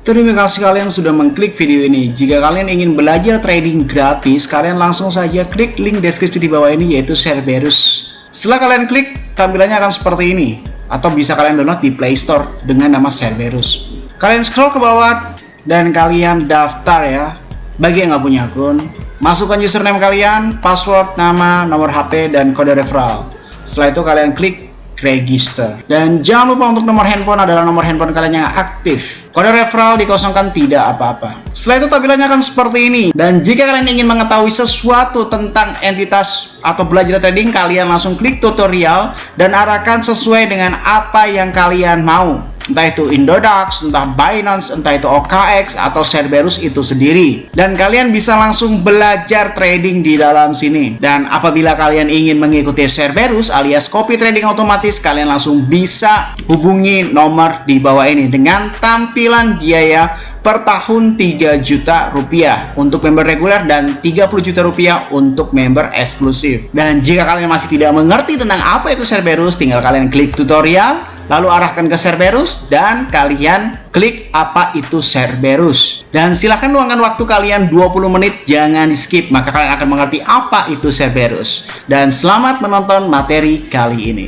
Terima kasih kalian sudah mengklik video ini. Jika kalian ingin belajar trading gratis, kalian langsung saja klik link deskripsi di bawah ini, yaitu Cerberus. Setelah kalian klik, tampilannya akan seperti ini. Atau bisa kalian download di Play Store dengan nama Cerberus. Kalian scroll ke bawah dan kalian daftar ya. Bagi yang nggak punya akun, masukkan username kalian, password, nama, nomor HP, dan kode referral. Setelah itu kalian klik register. Dan jangan lupa untuk nomor handphone adalah nomor handphone kalian yang aktif. Kode referral dikosongkan, tidak apa-apa. Setelah itu tampilannya akan seperti ini. Dan jika kalian ingin mengetahui sesuatu tentang entitas atau belajar trading, kalian langsung klik tutorial dan arahkan sesuai dengan apa yang kalian mau. Entah itu Indodax, entah Binance, entah itu OKX, atau Cerberus itu sendiri. Dan kalian bisa langsung belajar trading di dalam sini. Dan apabila kalian ingin mengikuti Cerberus alias copy trading otomatis, kalian langsung bisa hubungi nomor di bawah ini dengan tampilan biaya per tahun 3 juta rupiah untuk member reguler dan 30 juta rupiah untuk member eksklusif. Dan jika kalian masih tidak mengerti tentang apa itu Cerberus, tinggal kalian klik tutorial, lalu arahkan ke Cerberus dan kalian klik apa itu Cerberus. Dan silahkan luangkan waktu kalian 20 menit, jangan di skip, maka kalian akan mengerti apa itu Cerberus. Dan selamat menonton materi kali ini.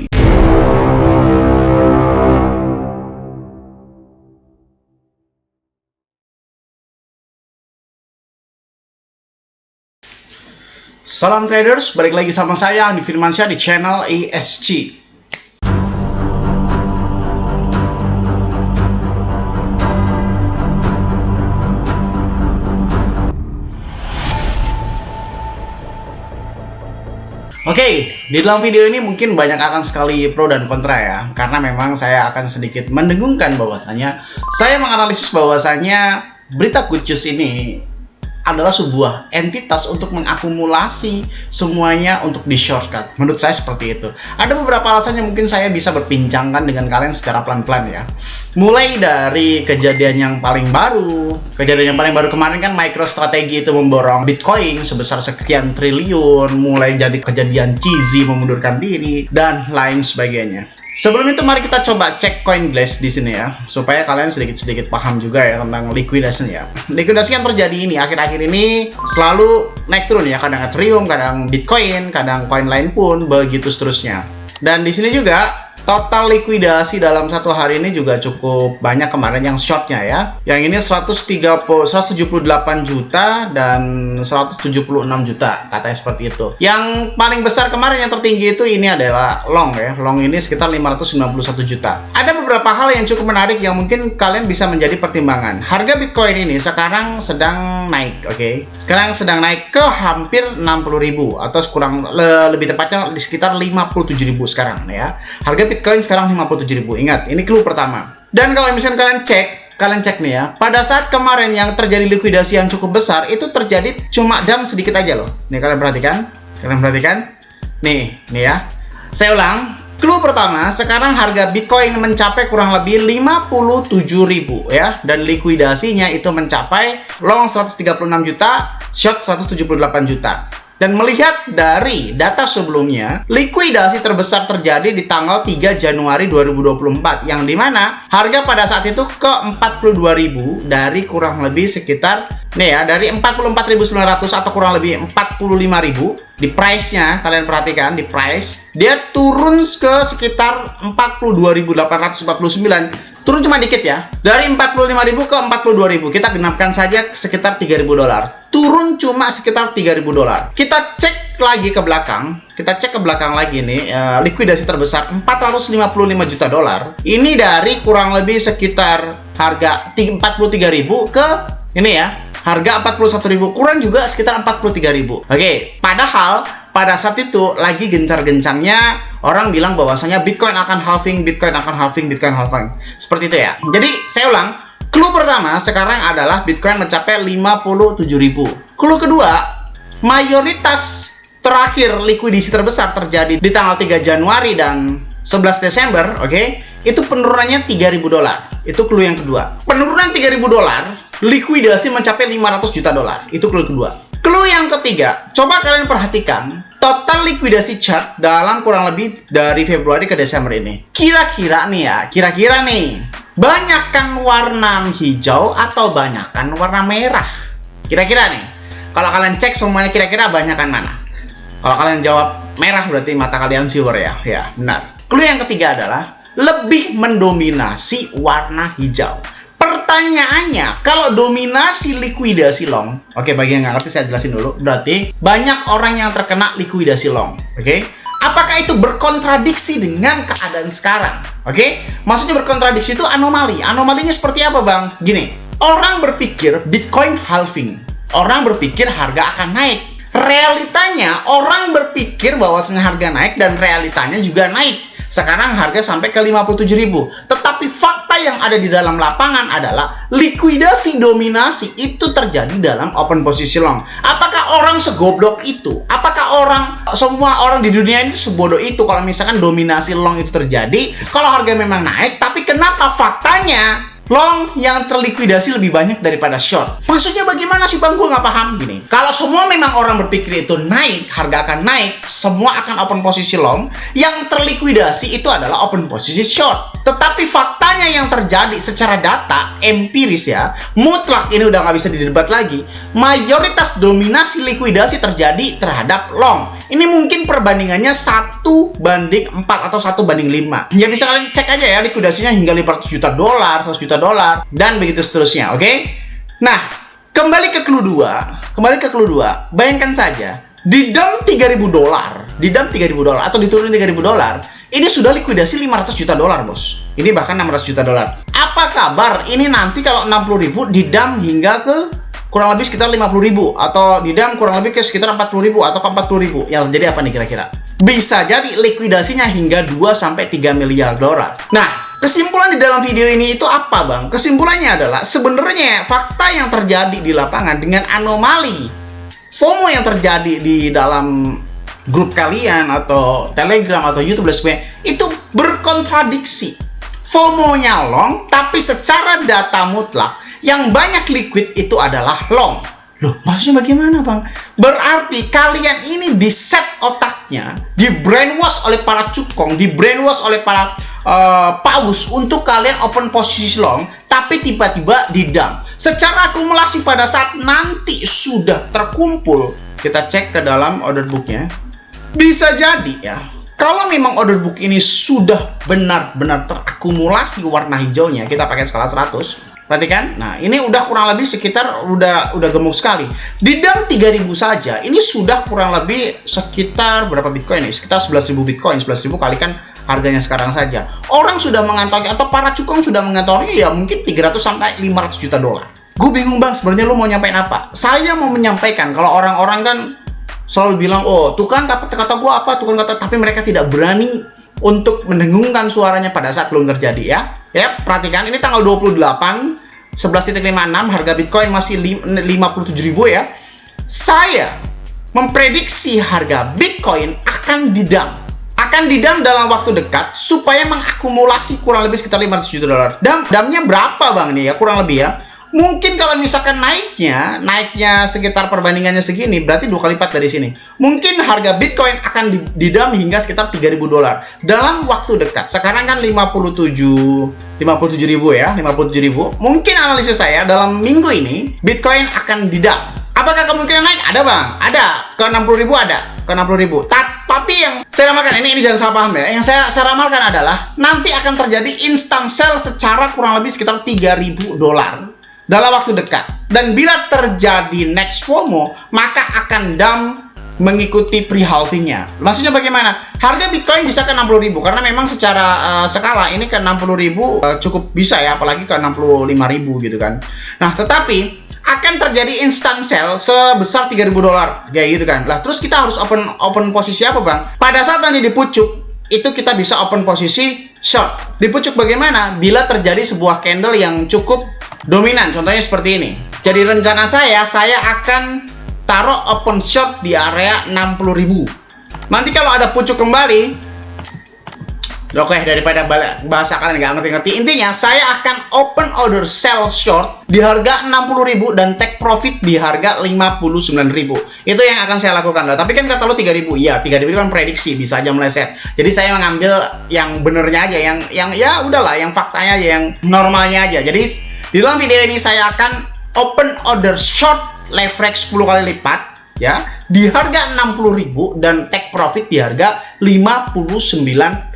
Salam traders, balik lagi sama saya Andi Firmansyah di channel ESG. Oke, di dalam video ini mungkin banyak akan sekali pro dan kontra ya, karena memang saya akan sedikit mendengungkan bahwasanya saya menganalisis bahwasanya berita good news ini adalah sebuah entitas untuk mengakumulasi semuanya untuk di shortcut. Menurut saya seperti itu. Ada beberapa alasan yang mungkin saya bisa berbincangkan dengan kalian secara pelan-pelan ya. Mulai dari kejadian yang paling baru. Kejadian yang paling baru kemarin kan MicroStrategy itu memborong Bitcoin sebesar sekian triliun. Mulai jadi kejadian Cheesy memundurkan diri dan lain sebagainya. Sebelum itu mari kita coba cek CoinGlass di sini ya, supaya kalian sedikit-sedikit paham juga ya tentang likuidasi ya. Likuidasi yang terjadi ini akhir-akhir ini selalu naik turun ya, kadang Ethereum, kadang Bitcoin, kadang koin lain pun begitu seterusnya. Dan di sini juga total likuidasi dalam satu hari ini juga cukup banyak kemarin yang shortnya ya. Yang ini 178 juta dan 176 juta, katanya seperti itu. Yang paling besar kemarin yang tertinggi itu ini adalah long ya. Long ini sekitar 591 juta. Ada beberapa hal yang cukup menarik yang mungkin kalian bisa menjadi pertimbangan. Harga Bitcoin ini sekarang sedang naik, oke? Sekarang sedang naik ke hampir 60.000 atau kurang lebih tepatnya di sekitar 57.000 sekarang ya. Harga Bitcoin sekarang 57.000. Ingat, ini clue pertama. Dan kalau misalnya kalian cek nih ya, pada saat kemarin yang terjadi likuidasi yang cukup besar, itu terjadi cuma dump sedikit aja loh. Nih kalian perhatikan. Nih ya. Saya ulang, clue pertama, sekarang harga Bitcoin mencapai kurang lebih 57.000 ya, dan likuidasinya itu mencapai long 136 juta, short 178 juta. Dan melihat dari data sebelumnya, likuidasi terbesar terjadi di tanggal 3 Januari 2024, yang dimana harga pada saat itu ke 42.000 dari kurang lebih sekitar nih ya, dari 44.900 atau kurang lebih 45.000 di price-nya. Kalian perhatikan di price, dia turun ke sekitar 42.849. Turun cuma dikit ya, dari 45.000 ke 42.000. Kita genapkan saja sekitar 3.000 dolar. Turun cuma sekitar 3.000 dolar. Kita cek lagi ke belakang. Lagi nih, likuidasi terbesar 455 juta dolar. Ini dari kurang lebih sekitar harga 43.000 ke ini ya, harga 41.000, kurang juga sekitar 43.000. Oke, padahal pada saat itu lagi gencar-gencangnya orang bilang bahwasanya Bitcoin akan halving. Seperti itu ya. Jadi saya ulang, clue pertama sekarang adalah Bitcoin mencapai 57.000. Clue kedua, mayoritas terakhir likuidasi terbesar terjadi di tanggal 3 Januari dan 11 Desember, oke? Itu penurunannya 3.000 dolar. Itu clue yang kedua. Penurunan 3.000 dolar, likuidasi mencapai 500 juta dolar. Itu clue kedua. Clue yang ketiga, coba kalian perhatikan total likuidasi chart dalam kurang lebih dari Februari ke Desember ini. Kira-kira nih, Banyakan warna hijau atau banyakan warna merah? Kira-kira nih, kalau kalian cek semuanya kira-kira banyakan mana? Kalau kalian jawab merah berarti mata kalian siwer ya. Ya, benar. Clue yang ketiga adalah lebih mendominasi warna hijau. Pertanyaannya, kalau dominasi likuidasi long, oke, bagi yang nggak ngerti saya jelasin dulu. Berarti banyak orang yang terkena likuidasi long, oke? Apakah itu berkontradiksi dengan keadaan sekarang? Oke? Maksudnya berkontradiksi itu anomali. Anomalinya seperti apa, Bang? Gini, orang berpikir Bitcoin halving. Orang berpikir harga akan naik. Realitanya, orang berpikir bahwasanya harga naik dan realitanya juga naik. Sekarang harga sampai ke 57.000. Tetapi fakta yang ada di dalam lapangan adalah likuidasi dominasi itu terjadi dalam open posisi long. Apakah orang segoblok itu? Apakah semua orang di dunia ini sebodoh itu kalau misalkan dominasi long itu terjadi? Kalau harga memang naik, tapi kenapa faktanya long yang terlikuidasi lebih banyak daripada short? Maksudnya bagaimana sih, Bang? Gue nggak paham. Gini, kalau semua memang orang berpikir itu naik, harga akan naik, semua akan open posisi long, yang terlikuidasi itu adalah open posisi short. Tetapi faktanya yang terjadi secara data empiris ya, mutlak, ini udah nggak bisa didebat lagi, mayoritas dominasi likuidasi terjadi terhadap long. Ini mungkin perbandingannya 1:4 atau 1:5. Ya bisa kalian cek aja ya, likuidasinya hingga $500 juta, $100 juta, dan begitu seterusnya, oke? Nah, kembali ke clue 2. Bayangkan saja, di dump $3.000, atau diturunin $3.000, ini sudah likuidasi $500 juta, bos. Ini bahkan $600 juta. Apa kabar ini nanti kalau 60.000 di dump hingga ke kurang lebih sekitar 50.000, atau di dump kurang lebih ke sekitar 40.000 atau ke 40.000? Yang jadi apa nih kira-kira? Bisa jadi likuidasinya hingga 2-3 miliar dolar. Nah, kesimpulan di dalam video ini itu apa, Bang? Kesimpulannya adalah sebenarnya fakta yang terjadi di lapangan dengan anomali FOMO yang terjadi di dalam grup kalian atau Telegram atau YouTube dan sebagainya itu berkontradiksi. FOMO-nya long, tapi secara data mutlak yang banyak liquid itu adalah long. Loh, maksudnya bagaimana, Bang? Berarti kalian ini di set otaknya, di brainwash oleh para cukong, di brainwash oleh para paus untuk kalian open posisi long, tapi tiba-tiba di dump. Secara akumulasi pada saat nanti sudah terkumpul, kita cek ke dalam order booknya, bisa jadi ya, kalau memang order book ini sudah benar-benar terakumulasi warna hijaunya, kita pakai skala 100. Perhatikan, nah ini udah kurang lebih sekitar udah gemuk sekali. Di dump 3.000 saja, ini sudah kurang lebih sekitar berapa Bitcoin nih? Sekitar 11.000 Bitcoin, 11.000 kalikan harganya sekarang saja. Orang sudah mengantongi atau para cukong sudah mengantongi ya mungkin 300 sampai 500 juta dolar. Gue bingung, Bang, sebenarnya lu mau nyampein apa? Saya mau menyampaikan kalau orang-orang kan selalu bilang, oh tuh kan kata gue apa, tuh kan kata, tapi mereka tidak berani untuk mendengungkan suaranya pada saat belum terjadi ya. Ya, perhatikan ini tanggal 28 11.56 harga Bitcoin masih 57.000 ya. Saya memprediksi harga Bitcoin akan didam dalam waktu dekat supaya mengakumulasi kurang lebih sekitar 500 juta dolar. Damnya berapa, Bang, nih ya kurang lebih ya? Mungkin kalau misalkan naiknya sekitar perbandingannya segini, berarti 2 kali lipat dari sini. Mungkin harga Bitcoin akan didam hingga sekitar 3.000 dolar dalam waktu dekat. Sekarang kan 57.000 ya, 57.000. Mungkin analisis saya dalam minggu ini Bitcoin akan didam. Apakah kemungkinan naik? Ada, Bang. Ada. Ke 60.000 ada. Ke 60.000. Tapi yang saya ramalkan, ini jangan salah paham ya. Yang saya ramalkan adalah nanti akan terjadi instant sell secara kurang lebih sekitar 3.000 dolar dalam waktu dekat. Dan bila terjadi next FOMO, maka akan dump mengikuti pre-halvingnya. Maksudnya bagaimana? Harga Bitcoin bisa ke 60.000 karena memang secara skala ini ke 60.000 cukup bisa ya, apalagi ke 65.000 gitu kan. Nah, tetapi akan terjadi instant sell sebesar 3.000 dolar kayak gitu kan. Lah terus kita harus open posisi apa, Bang? Pada saat nanti di pucuk itu kita bisa open posisi short. Di pucuk bagaimana? Bila terjadi sebuah candle yang cukup dominan, contohnya seperti ini. Jadi rencana saya akan taruh open short di area 60.000. Nanti kalau ada pucuk kembali, Oke, daripada bahasa kalian nggak ngerti-ngerti, intinya saya akan open order sell short di harga 60.000 dan take profit di harga 59.000. Itu yang akan saya lakukan lah. Tapi kan kata lo 3.000, ya 3.000 itu kan prediksi, bisa aja meleset. Jadi saya mengambil yang benernya aja, yang ya udahlah, yang faktanya aja, yang normalnya aja. Jadi di dalam video ini saya akan open order short leverage 10 kali lipat ya di harga 60.000 dan take profit di harga 59.000.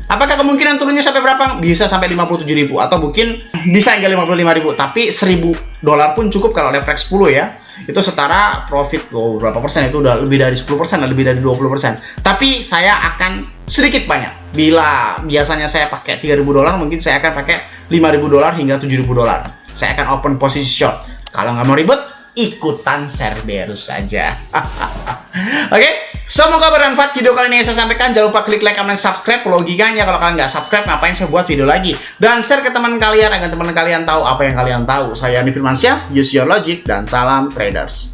Apakah kemungkinan turunnya sampai berapa? Bisa sampai 57.000 atau mungkin bisa hingga 55.000, tapi $1.000 pun cukup kalau leverage 10 ya. Itu setara profit berapa persen, itu udah lebih dari 10%, lebih dari 20%. Tapi saya akan sedikit banyak. Bila biasanya saya pakai $3.000, mungkin saya akan pakai $5.000 hingga $7.000. Saya akan open posisi short. Kalau nggak mau ribet, ikutan Cerberus saja. Oke, semoga bermanfaat video kali ini yang saya sampaikan. Jangan lupa klik like, comment, subscribe. Logikanya kalau kalian nggak subscribe, ngapain saya buat video lagi? Dan share ke teman kalian agar teman kalian tahu apa yang kalian tahu. Saya Andi Firmansyah, use your logic, dan salam traders.